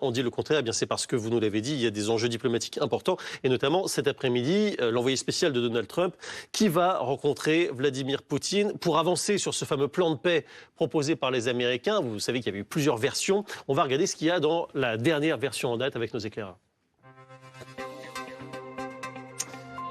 On dit le contraire, eh bien c'est parce que vous nous l'avez dit, il y a des enjeux diplomatiques importants, et notamment cet après-midi, l'envoyé spécial de Donald Trump qui va rencontrer Vladimir Poutine pour avancer sur ce fameux plan de paix proposé par les Américains. Vous savez qu'il y avait eu plusieurs versions. On va regarder ce qu'il y a dans la dernière version en date avec nos éclaireurs.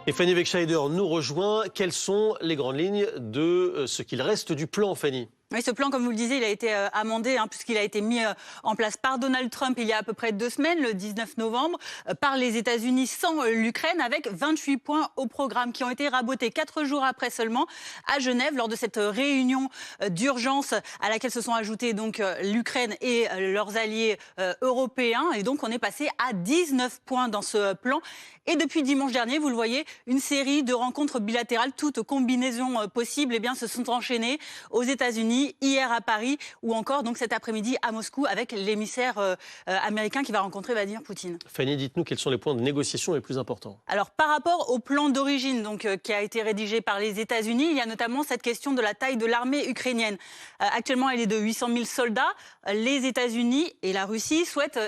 Et Fanny Wegscheider nous rejoint. Quelles sont les grandes lignes de ce qu'il reste du plan, Fanny ? Oui, ce plan, comme vous le disiez, il a été amendé puisqu'il a été mis en place par Donald Trump il y a à peu près 2 semaines, le 19 novembre, par les États-Unis sans l'Ukraine, avec 28 points au programme qui ont été rabotés 4 jours après seulement à Genève lors de cette réunion d'urgence à laquelle se sont ajoutés donc l'Ukraine et leurs alliés européens. Et donc on est passé à 19 points dans ce plan. Et depuis dimanche dernier, vous le voyez, une série de rencontres bilatérales, toutes combinaisons possibles, eh bien, se sont enchaînées aux États-Unis, hier à Paris, ou encore donc cet après-midi à Moscou avec l'émissaire américain qui va rencontrer Vladimir Poutine. Fanny, dites-nous quels sont les points de négociation les plus importants. Alors, par rapport au plan d'origine qui a été rédigé par les États-Unis, il y a notamment cette question de la taille de l'armée ukrainienne. Actuellement, elle est de 800 000 soldats. Les États-Unis et la Russie souhaitent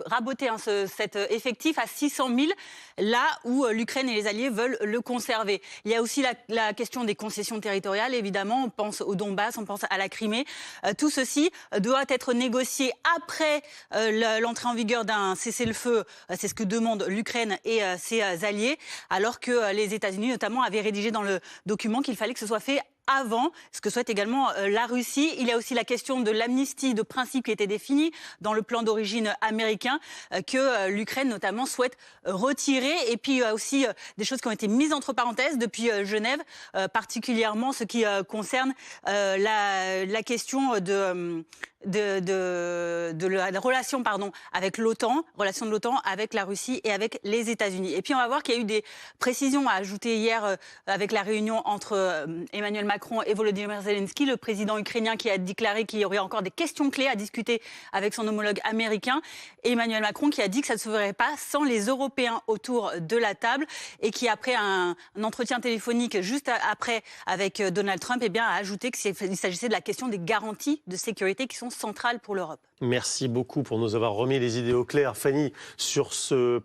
raboter cet effectif à 600 000, là où l'Ukraine et les alliés veulent le conserver. Il y a aussi la question des concessions territoriales, évidemment. On pense au Donbass, on pense à la Crimée. Tout ceci doit être négocié après l'entrée en vigueur d'un cessez-le-feu. C'est ce que demandent l'Ukraine et ses alliés, alors que les États-Unis, notamment, avaient rédigé dans le document qu'il fallait que ce soit fait avant, ce que souhaite également la Russie. Il y a aussi la question de l'amnistie de principe qui était définie dans le plan d'origine américain, que l'Ukraine notamment souhaite retirer. Et puis il y a aussi des choses qui ont été mises entre parenthèses depuis Genève, particulièrement ce qui concerne la question de la relation avec l'OTAN, relation de l'OTAN avec la Russie et avec les États-Unis. Et puis on va voir qu'il y a eu des précisions à ajouter hier avec la réunion entre Emmanuel Macron et Volodymyr Zelensky, le président ukrainien qui a déclaré qu'il y aurait encore des questions clés à discuter avec son homologue américain. Et Emmanuel Macron qui a dit que ça ne se ferait pas sans les Européens autour de la table et qui, après un entretien téléphonique juste après avec Donald Trump, eh bien, a ajouté qu'il s'agissait de la question des garanties de sécurité qui sont centrales pour l'Europe. Merci beaucoup pour nous avoir remis les idées au clair, Fanny, sur ce plan.